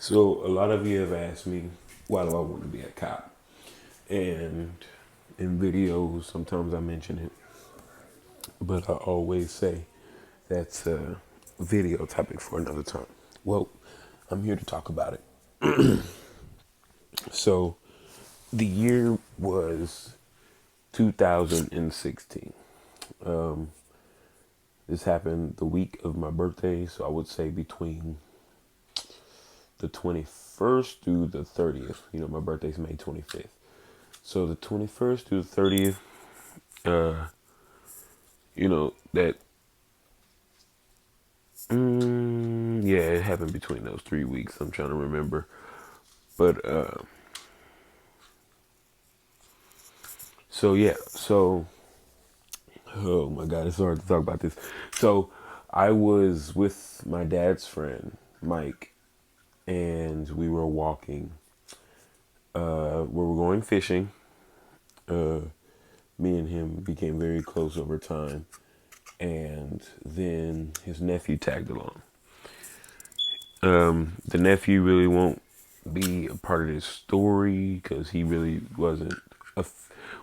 So a lot of you have asked me, why do I want to be a cop? And in videos, sometimes I mention it, but I always say that's a video topic for another time. Well, I'm here to talk about it. So the year was 2016. Um, this happened the week of my birthday, so I would say between the 21st through the 30th. You know, my birthday's May 25th. So the 21st through the 30th, that, yeah, it happened between those 3 weeks. I'm trying to remember. But, so, oh my God, it's hard to talk about this. So I was with my dad's friend, Mike, and we were walking. We were going fishing. Uh, Me and him became very close over time. And then his nephew tagged along. The nephew really won't be a part of this story because he really wasn't.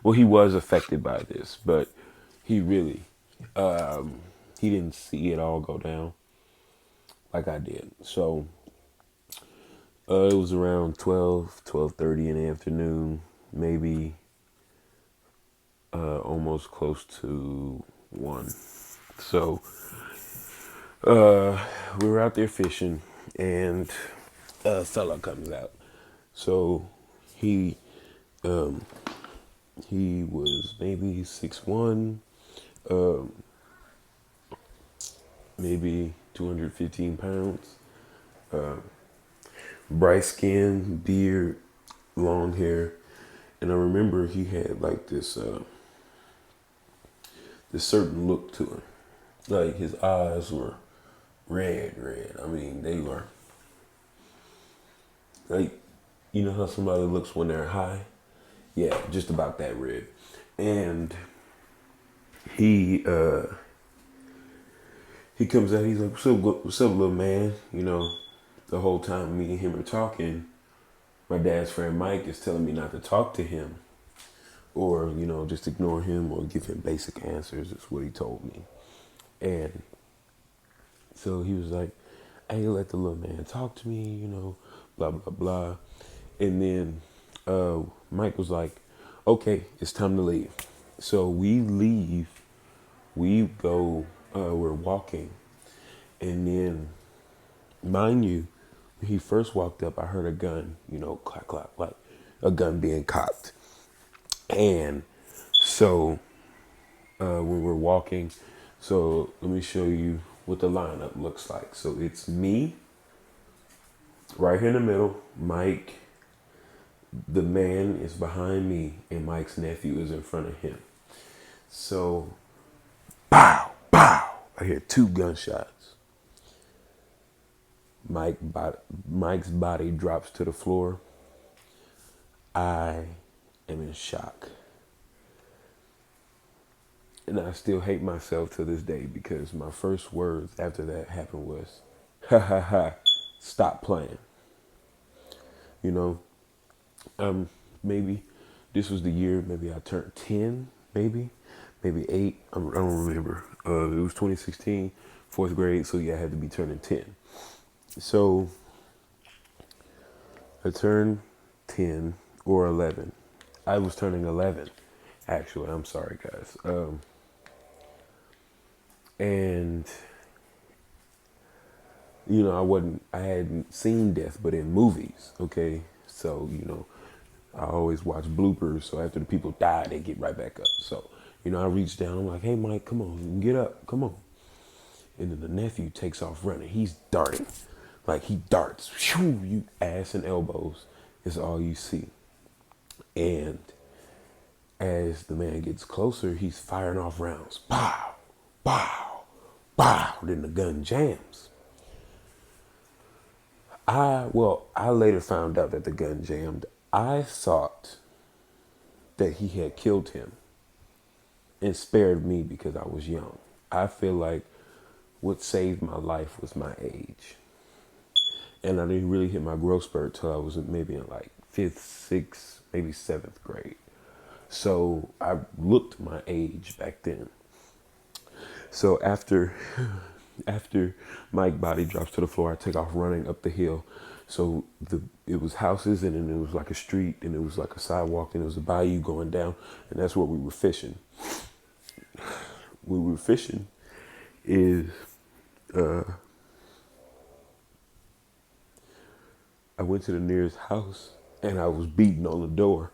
Well, he was affected by this, but he really he didn't see it all go down like I did. So it was around 12:30 in the afternoon, maybe almost close to 1. So we were out there fishing, and a fella comes out. So he he was maybe 6'1", maybe 215 pounds, bright skin, beard, long hair, and I remember he had like this certain look to him. Like his eyes were red. I mean, they were like, you know how somebody looks when they're high? Yeah, just about that red. And he he comes out. He's like, what's up, little man?" The whole time me and him are talking, my dad's friend Mike is telling me not to talk to him, or just ignore him or give him basic answers. Is what he told me. And so he was like, "Hey, let the little man talk to me," blah blah blah. And then Mike was like, "Okay, it's time to leave." So we leave. We go. We're walking, and then, mind you, when he first walked up, I heard a gun. Clack clack, like a gun being cocked. And so when we're walking, so let me show you what the lineup looks like. So it's me, right here in the middle. Mike, the man is behind me, and Mike's nephew is in front of him. So, pow, pow. I hear 2 gunshots. Mike's body drops to the floor. I am in shock. And I still hate myself to this day because my first words after that happened was, "Ha ha ha, stop playing." You know, maybe this was the year, maybe I turned 10, maybe 8. I don't remember. It was 2016, 4th grade. So yeah, I had to be turning 10. So I turned 10 or 11. I was turning 11, actually. I'm sorry, guys. And I hadn't seen death but in movies. Okay, so I always watch bloopers. So after the people die, they get right back up. So I reach down. I'm like, "Hey, Mike, come on, get up, come on." And then the nephew takes off running. He's darting, like he darts. Shoo, you ass and elbows is all you see. And as the man gets closer, he's firing off rounds. Pow, pow, pow. Then the gun jams. I later found out that the gun jammed. I thought that he had killed him and spared me because I was young. I feel like what saved my life was my age. And I didn't really hit my growth spurt till I was maybe in like fifth, sixth, maybe seventh grade. So I looked my age back then. So after Mike's body drops to the floor, I take off running up the hill. So it was houses, and then it was like a street, and it was like a sidewalk, and it was a bayou going down, and that's where we were fishing. We were fishing is I went to the nearest house, and I was beating on the door,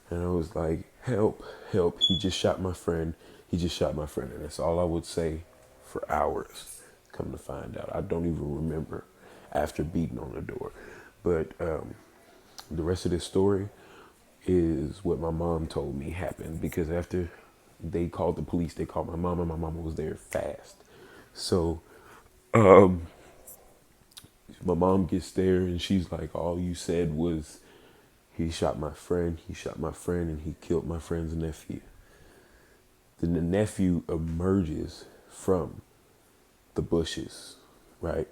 and I was like, help, help, he just shot my friend. He just shot my friend. And that's all I would say for hours. Come to find out, I don't even remember after beating on the door. But the rest of this story is what my mom told me happened, because after they called the police, they called my mom, and my mama was there fast. So my mom gets there, and she's like, all you said was, he shot my friend, and he killed my friend's nephew. Then the nephew emerges from the bushes, right?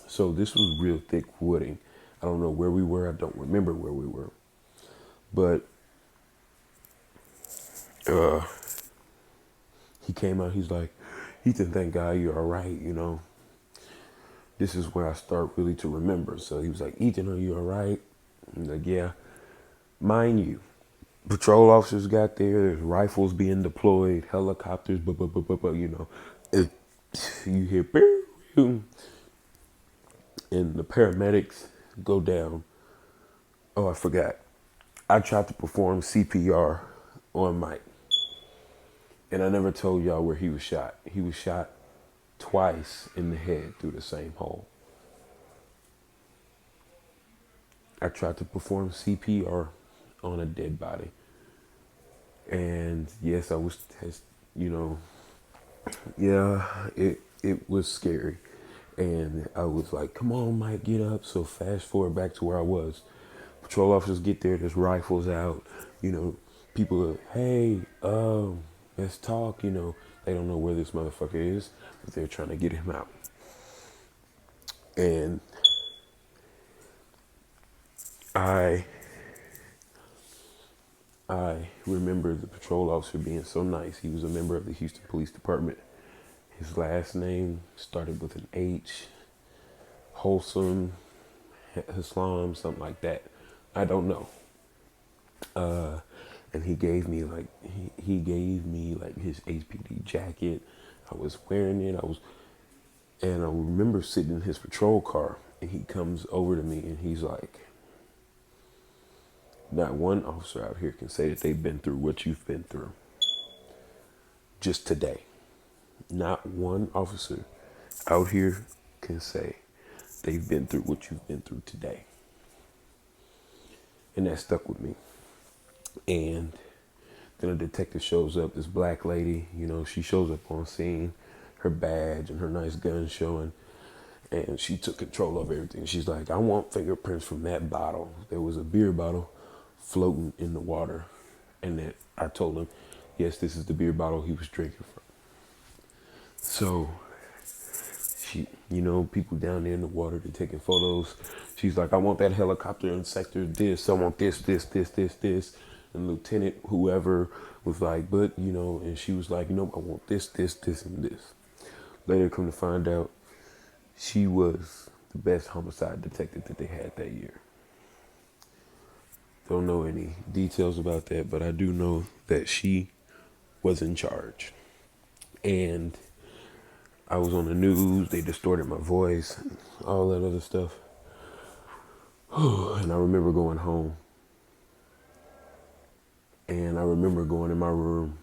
So this was real thick wooding. I don't know where we were. I don't remember where we were. But he came out. He's like, Ethan, thank God you're all right. You know, this is where I start really to remember. So he was like, Ethan, are you all right? I'm like, yeah. Mind you, patrol officers got there. There's rifles being deployed, helicopters, you know. You hear, and the paramedics go down. Oh, I forgot. I tried to perform CPR on Mike. And I never told y'all where he was shot. He was shot twice in the head through the same hole. I tried to perform CPR on a dead body. And yes, I was, you know, yeah, it was scary. And I was like, come on, Mike, get up. So fast forward back to where I was. Patrol officers get there, there's rifles out, you know, people are, hey, let's talk, you know. They don't know where this motherfucker is, but they're trying to get him out. And I remember the patrol officer being so nice. He was a member of the Houston Police Department. His last name started with an H, Wholesome, Islam, something like that. I don't know. And he gave me like he gave me like his HPD jacket. I was wearing it. And I remember sitting in his patrol car, and he comes over to me, and he's like, not one officer out here can say that they've been through what you've been through just today. Not one officer out here can say they've been through what you've been through today. And that stuck with me. And then a detective shows up, this black lady, you know, she shows up on scene, her badge and her nice gun showing, and she took control of everything. She's like, I want fingerprints from that bottle. There was a beer bottle floating in the water, and that I told him, yes, this is the beer bottle he was drinking from. So she, you know, people down there in the water, they're taking photos. She's like, I want that helicopter in sector this. I want this. And Lieutenant whoever was like, but, you know, and she was like, no, I want this, and this. Later come to find out, she was the best homicide detective that they had that year. Don't know any details about that, but I do know that she was in charge. And I was on the news, they distorted my voice, all that other stuff. And I remember going home. And I remember going in my room,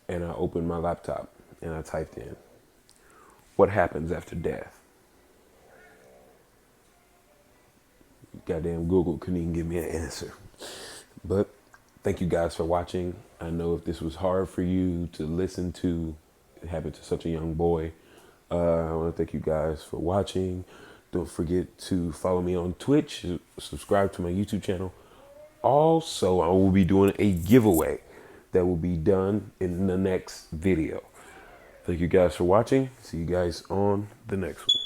and I opened my laptop and I typed in, what happens after death? Goddamn Google couldn't even give me an answer. But thank you guys for watching. I know if this was hard for you to listen to, it happened to such a young boy. I want to thank you guys for watching. Don't forget to follow me on Twitch, subscribe to my YouTube channel. Also, I will be doing a giveaway that will be done in the next video. Thank you guys for watching. See you guys on the next one.